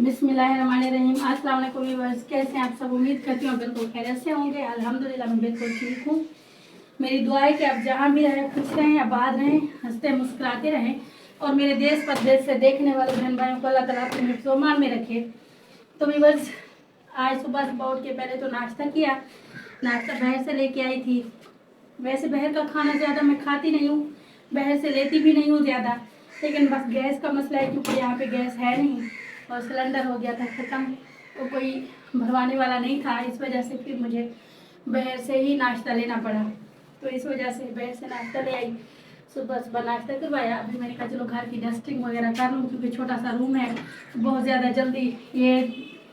बिस्मिल्लाहिर्रहमानिर्रहीम। अस्सलाम वालेकुम व्यूअर्स, कैसे हैं आप सब? उम्मीद करती हूँ बिल्कुल खैरियत से होंगे। अल्हम्दुलिल्लाह मैं बिल्कुल ठीक हूँ। मेरी दुआ है कि आप जहाँ भी रहें खुश रहें, आबाद रहें, हंसते मुस्कुराते रहें और मेरे देश परदेश से देखने वाले बहन भाइयों को अल्लाह ताला अपने हिफ्ज़-ओ-मान में रखे। तो व्यूअर्स, आज सुबह सुबह उठ के पहले तो नाश्ता किया। नाश्ता बाहर से लेके आई थी। वैसे बाहर का खाना ज़्यादा मैं खाती नहीं हूँ, बाहर से लेती भी नहीं हूँ ज़्यादा, लेकिन बस गैस का मसला है क्योंकि यहाँ पे गैस है नहीं और सिलेंडर हो गया था ख़त्म, तो कोई भरवाने वाला नहीं था। इस वजह से फिर मुझे बाहर से ही नाश्ता लेना पड़ा। तो इस वजह से बाहर से नाश्ता ले आई। सुबह सुबह नाश्ता करवाया। अभी मैंने कहा चलो घर की डस्टिंग वगैरह कर लूँ क्योंकि छोटा सा रूम है, बहुत ज़्यादा जल्दी ये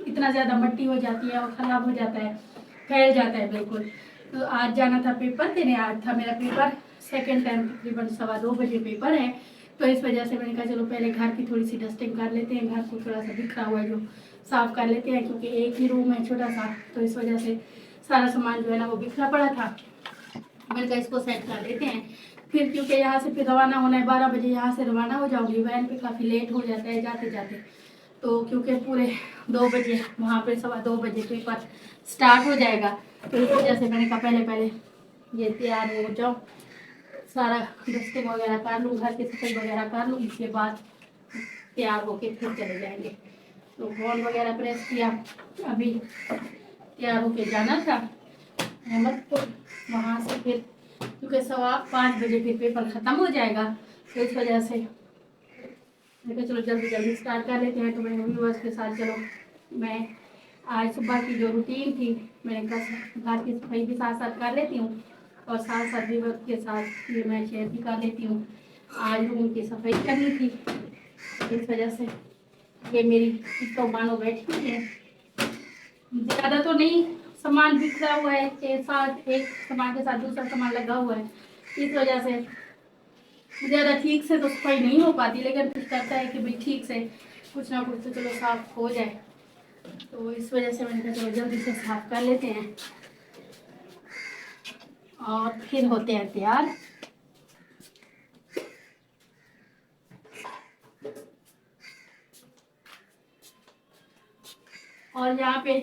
इतना ज़्यादा मट्टी हो जाती है और ख़राब हो जाता है, फैल जाता है बिल्कुल। तो आज जाना था पेपर देने, आज था मेरा पेपर, सेकेंड टाइम तकरीबन 2:15 बजे पेपर है। तो इस वजह से मैंने कहा चलो पहले घर की थोड़ी सी डस्टिंग कर लेते हैं, घर को थोड़ा सा बिखरा हुआ है जो साफ़ कर लेते हैं क्योंकि एक ही रूम है छोटा सा, तो इस वजह से सारा सामान जो है ना वो बिखरा पड़ा था। मैंने कहा इसको सेट कर लेते हैं फिर, क्योंकि यहाँ से फिर रवाना होना है 12 बजे, यहाँ से रवाना हो जाऊँगी। वैन पे काफ़ी लेट हो जाता है जाते जाते, तो क्योंकि पूरे 2 बजे वहाँ पे 2:15 बजे पेपर स्टार्ट हो जाएगा। तो इस वजह से मैंने कहा पहले ये तैयार हो जाओ, सारा डस्टिंग वगैरह कर लूँ, घर की सफाई वगैरह कर लूँ, इसके बाद तैयार होके फिर चले जाएंगे। तो फोन वगैरह प्रेस किया, अभी तैयार होके जाना था अहमदपुर। वहाँ से फिर क्योंकि 5:15 बजे फिर पेपर ख़त्म हो जाएगा, तो इस वजह से मैं चलो जल्दी जल्दी स्टार्ट कर लेते हैं। तो मैं व्यूअर्स के साथ चलो मैं आज सुबह की जो रूटीन थी मैंने कहा घर की सफाई भी साथ साथ कर लेती हूँ और साथ साथ व्यूअर्स के साथ ये मैं शेयर भी कर लेती हूँ। आज रूम की सफाई करनी थी, इस वजह से ये मेरी तो मानो बैठी हुई है। ज़्यादा तो नहीं सामान बिखरा हुआ है, एक साथ एक सामान के साथ दूसरा सामान लगा हुआ है, इस वजह से ज़्यादा ठीक से तो सफाई नहीं हो पाती, लेकिन कुछ करता है कि भाई ठीक से कुछ ना कुछ तो चलो साफ हो जाए। तो इस वजह से मैंने कहा चलो जल्दी से साफ कर लेते हैं और फिर होते हैं तैयार। और यहाँ पे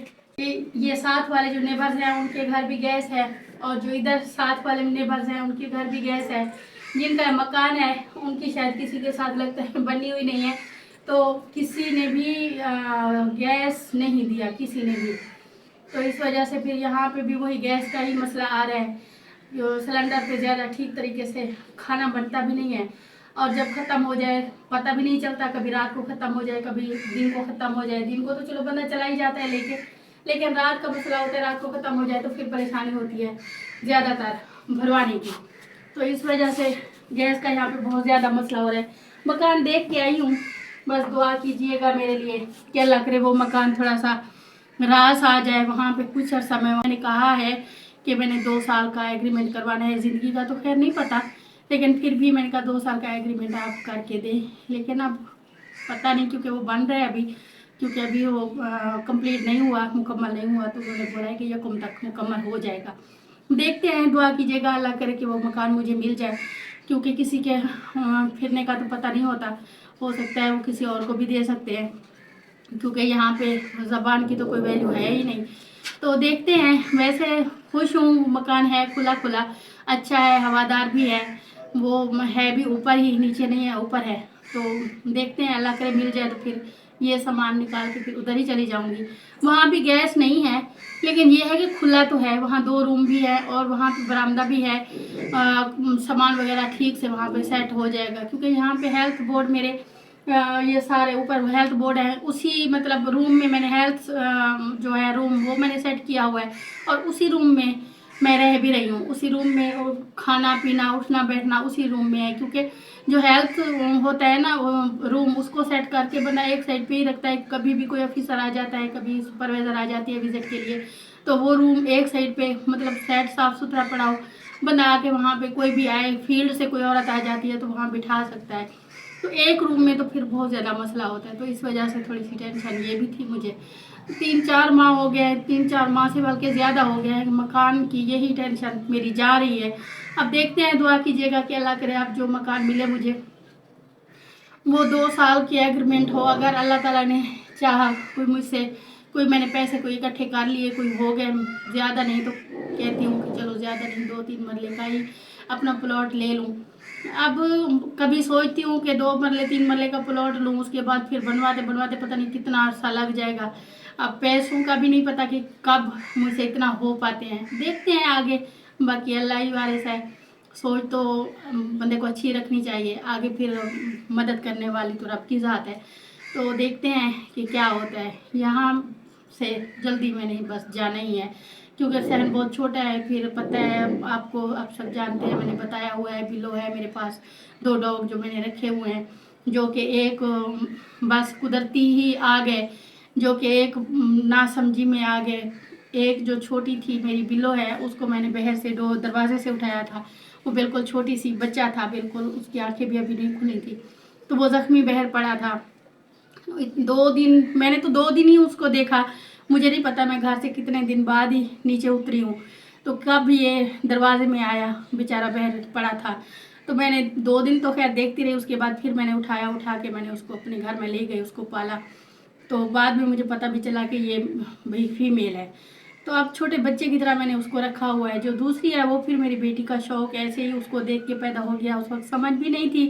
ये साथ वाले जो नेबर्स हैं उनके घर भी गैस है, और जो इधर साथ वाले नेबर्स हैं उनके घर भी गैस है। जिनका मकान है उनकी शायद किसी के साथ लगता है बनी हुई नहीं है, तो किसी ने भी गैस नहीं दिया, किसी ने भी। तो इस वजह से फिर यहाँ पे भी वही गैस का ही मसला आ रहा है, जो सिलेंडर पे ज़्यादा ठीक तरीके से खाना बनता भी नहीं है, और जब ख़त्म हो जाए पता भी नहीं चलता, कभी रात को ख़त्म हो जाए, कभी दिन को ख़त्म हो जाए। दिन को तो चलो बंदा चला ही जाता है लेकिन रात का मसला होता है, रात को ख़त्म हो जाए तो फिर परेशानी होती है ज़्यादातर भरवाने की। तो इस वजह से गैस का यहाँ पे बहुत ज़्यादा मसला हो रहा है। मकान देख के आई हूँ, बस दुआ कीजिएगा मेरे लिए कि अल्लाह करे वो मकान थोड़ा सा रास आ जाए। वहाँ पे कुछ अर्सा मैंने कहा है कि मैंने 2 साल का एग्रीमेंट करवाना है। ज़िंदगी का तो खैर नहीं पता, लेकिन फिर भी मैंने कहा 2 साल का एग्रीमेंट आप करके दें, लेकिन अब पता नहीं क्योंकि वो बन रहा है अभी, क्योंकि अभी वो कंप्लीट नहीं हुआ, मुकम्मल नहीं हुआ, तो उन्होंने बोला है कि यकम तक मुकम्मल हो जाएगा। देखते हैं, दुआ कीजिएगा अल्लाह करे कि वो मकान मुझे मिल जाए, क्योंकि किसी के फिरने का तो पता नहीं होता, हो सकता है वो किसी और को भी दे सकते हैं, क्योंकि यहाँ पे ज़बान की तो कोई वैल्यू है ही नहीं। तो देखते हैं। वैसे खुश हूँ, मकान है खुला खुला, अच्छा है, हवादार भी है, वो है भी ऊपर ही, नीचे नहीं है, ऊपर है। तो देखते हैं, अल्लाह करे मिल जाए तो फिर ये सामान निकाल के फिर उधर ही चली जाऊंगी। वहाँ भी गैस नहीं है, लेकिन ये है कि खुला तो है, वहाँ 2 रूम भी है और वहाँ पे बरामदा भी है। सामान वगैरह ठीक से वहाँ पे सेट हो जाएगा, क्योंकि यहाँ पे हेल्थ बोर्ड मेरे ये सारे ऊपर हेल्थ बोर्ड है, उसी मतलब रूम में मैंने हेल्थ जो है रूम वो मैंने सेट किया हुआ है, और उसी रूम में मैं रह भी रही हूँ। उसी रूम में और खाना पीना उठना बैठना उसी रूम में है, क्योंकि जो हेल्थ होता है ना वो रूम, उसको सेट करके बंदा एक साइड पे ही रखता है। कभी भी कोई ऑफिसर आ जाता है, कभी सुपरवाइज़र आ जाती है विजिट के लिए, तो वो रूम एक साइड पे मतलब सेट साफ़ सुथरा पड़ा हो, बंदा आके वहाँ पे कोई भी आए, फील्ड से कोई औरत आ जाती है तो वहाँ बिठा सकता है। तो एक रूम में तो फिर बहुत ज़्यादा मसला होता है, तो इस वजह से थोड़ी सी टेंशन ये भी थी मुझे। 3-4 माह हो गया है, 3-4 माह से बल्कि ज़्यादा हो गया है, मकान की यही टेंशन मेरी जा रही है। अब देखते हैं, दुआ कीजिएगा कि अल्लाह करे आप जो मकान मिले मुझे वो 2 साल की एग्रीमेंट हो। अगर अल्लाह ताला ने चाह कोई मैंने पैसे कोई इकट्ठे कर लिए, कोई हो गए ज़्यादा नहीं तो कहती हूँ कि चलो ज़्यादा नहीं 2-3 मरले का ही अपना प्लॉट ले लूँ। अब कभी सोचती हूँ कि 2 मरले 3 मरले का प्लॉट लूँ, उसके बाद फिर बनवाते बनवाते पता नहीं कितना अर्सा लग जाएगा। अब पैसों का भी नहीं पता कि कब मुझसे इतना हो पाते हैं, देखते हैं आगे। बाकी अल्लाह ही वारिस है। सोच तो बंदे को अच्छी रखनी चाहिए, आगे फिर मदद करने वाली तो रब की ज़ात है। तो देखते हैं कि क्या होता है। यहाँ से जल्दी में नहीं, बस जाना ही है, क्योंकि सहन बहुत छोटा है। फिर पता है आपको, आप सब जानते हैं, मैंने बताया हुआ है, बिल्लो है मेरे पास 2 डॉग जो मैंने रखे हुए हैं, जो कि एक बस कुदरती ही आ गए, जो कि एक नासमझी में आ गए। एक जो छोटी थी मेरी बिल्लो है, उसको मैंने बाहर से दरवाजे से उठाया था। वो बिल्कुल छोटी सी बच्चा था, बिल्कुल उसकी आंखें भी अभी नहीं खुली थी, तो वो ज़ख्मी बाहर पड़ा था। 2 दिन मैंने तो 2 दिन ही उसको देखा, मुझे नहीं पता मैं घर से कितने दिन बाद ही नीचे उतरी हूँ। तो कब ये दरवाजे में आया, बेचारा बाहर पड़ा था। तो मैंने 2 दिन तो खैर देखती रही, उसके बाद फिर मैंने उठा के मैंने उसको अपने घर में ले गई, उसको पाला। तो बाद में मुझे पता भी चला कि ये भाई फीमेल है। तो अब छोटे बच्चे की तरह मैंने उसको रखा हुआ है। जो दूसरी है वो फिर मेरी बेटी का शौक, ऐसे ही उसको देख के पैदा हो गया। उस वक्त समझ भी नहीं थी,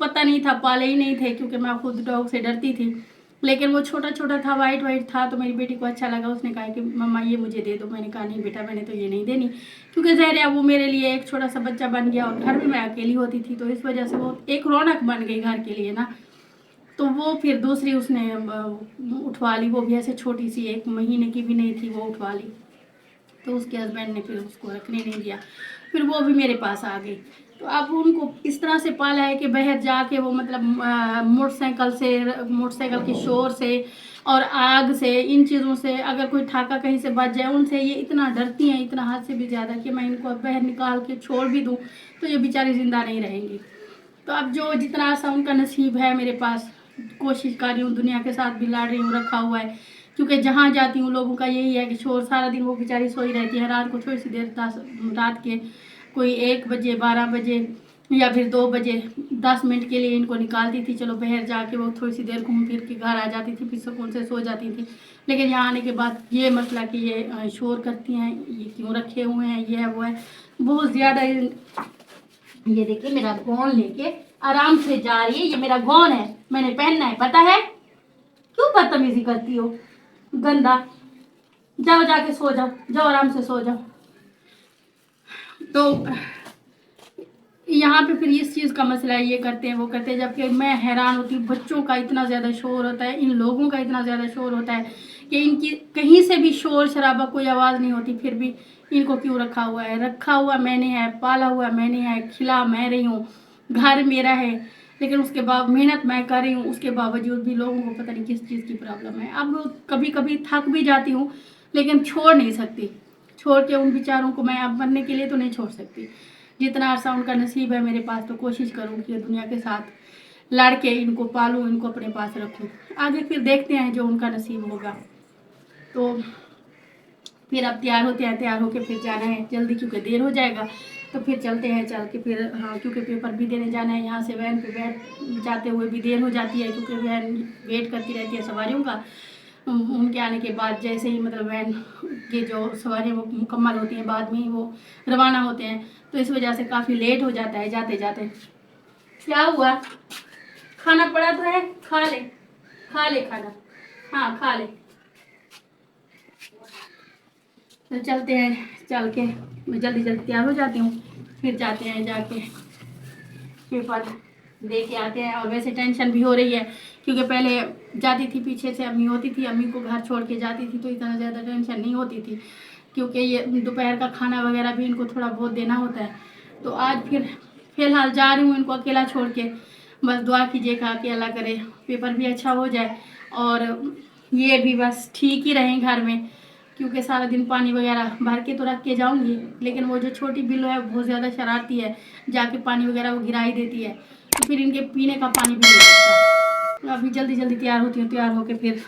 पता नहीं था, पाले ही नहीं थे, क्योंकि मैं खुद डॉग से डरती थी। लेकिन वो छोटा छोटा था, वाइट वाइट था, तो मेरी बेटी को अच्छा लगा। उसने कहा कि मम्मा ये मुझे दे दो। मैंने कहा नहीं बेटा, मैंने तो ये नहीं देनी, क्योंकि ज़ाहिर है वो मेरे लिए एक छोटा सा बच्चा बन गया, और घर में मैं अकेली होती थी, तो इस वजह से वो एक रौनक बन गई घर के लिए ना। तो वो फिर दूसरी उसने उठवा ली, वो भी ऐसे छोटी सी 1 महीने की भी नहीं थी, वो उठवा ली। तो उसके हस्बैंड ने फिर उसको रखने नहीं दिया, फिर वो भी मेरे पास आ गई। तो अब उनको इस तरह से पाला है कि बाहर जाके वो मतलब मोटरसाइकिल के शोर से और आग से, इन चीज़ों से, अगर कोई ठाका कहीं से बच जाए, उनसे ये इतना डरती हैं, इतना हद से भी ज़्यादा, कि मैं इनको बाहर निकाल के छोड़ भी दूँ तो ये बेचारी ज़िंदा नहीं रहेंगी। तो अब जो जितना सा उनका नसीब है मेरे पास, कोशिश कर रही हूँ, दुनिया के साथ भी लड़ रही हूँ, रखा हुआ है। क्योंकि जहाँ जाती हूँ लोगों का यही है कि शोर, सारा दिन वो बेचारी सोई रहती है। रात को थोड़ी सी देर, रात के कोई 1 बजे 12 बजे या फिर 2 बजे 10 मिनट के लिए इनको निकालती थी, चलो बाहर जाके वो थोड़ी सी देर घूम फिर के घर आ जाती थी, फिर सुकून से सो जाती थी। लेकिन यहाँ आने के बाद ये मसला कि ये शोर करती हैं, ये क्यों रखे हुए हैं, ये है वो है, बहुत ज़्यादा। ये देखिए मेरा गौन लेके आराम से जा रही है, ये मेरा गौन है, मैंने पहनना है, पता है? क्यों बदतमीजी करती हो, गंदा। जाओ जाके सो जाओ, जाओ आराम से सो जाओ। तो यहाँ पे फिर इस चीज़ का मसला है, ये करते हैं वो करते हैं, जबकि मैं हैरान होती हूँ, बच्चों का इतना ज़्यादा शोर होता है, इन लोगों का इतना ज़्यादा शोर होता है कि इनकी कहीं से भी शोर शराबा, कोई आवाज़ नहीं होती, फिर भी इनको क्यों रखा हुआ है? रखा हुआ मैंने है, पाला हुआ मैंने है, खिला मैं रही हूँ, घर मेरा है, लेकिन उसके बाद मेहनत मैं कर रही हूँ, उसके बावजूद भी लोगों को पता नहीं किस चीज़ की प्रॉब्लम है। अब कभी कभी थक भी जाती हूँ, लेकिन छोड़ नहीं सकती, छोड़ के उन बेचारों को मैं अब मरने के लिए तो नहीं छोड़ सकती। जितना अरसा उनका नसीब है मेरे पास, तो कोशिश करूँ कि दुनिया के साथ लड़ के इनको पालूँ, इनको अपने पास रखूँ। आगे फिर देखते हैं जो उनका नसीब होगा। तो फिर अब तैयार होते हैं, तैयार होके फिर जाना है जल्दी, क्योंकि देर हो जाएगा। तो फिर चलते हैं, चल के फिर हाँ, क्योंकि पेपर भी देने जाना है। यहाँ से वैन पे बैठ जाते हुए भी देर हो जाती है, क्योंकि वैन वेट करती रहती है सवारियों का। उनके आने के बाद जैसे ही मतलब वैन की जो सवारियाँ वो मुकम्मल होती हैं, बाद में ही वो रवाना होते हैं, तो इस वजह से काफ़ी लेट हो जाता है जाते जाते। क्या हुआ? खाना पड़ा तो है, खा ले, खा ले खाना, हाँ खा ले। तो चलते हैं, चल के मैं जल्दी जल्दी तैयार हो जाती हूँ, फिर जाते हैं, जाके पेपर दे के आते हैं। और वैसे टेंशन भी हो रही है, क्योंकि पहले जाती थी, पीछे से अम्मी होती थी, अम्मी को घर छोड़ के जाती थी, तो इतना ज़्यादा टेंशन नहीं होती थी, क्योंकि ये दोपहर का खाना वगैरह भी इनको थोड़ा बहुत देना होता है। तो आज फिर फ़िलहाल जा रही हूँ इनको अकेला छोड़ के। बस दुआ कीजिएगा कि अल्लाह करे पेपर भी अच्छा हो जाए, और ये भी बस ठीक ही रहें घर में, क्योंकि सारा दिन पानी वगैरह भर के तो रख के जाऊंगी, लेकिन वो जो छोटी बिल्लो है वो बहुत ज़्यादा शरारती है, जाके पानी वगैरह वो गिरा ही देती है, तो फिर इनके पीने का पानी भी नहीं बचता। तो अभी जल्दी जल्दी तैयार होती हूँ, तैयार होके फिर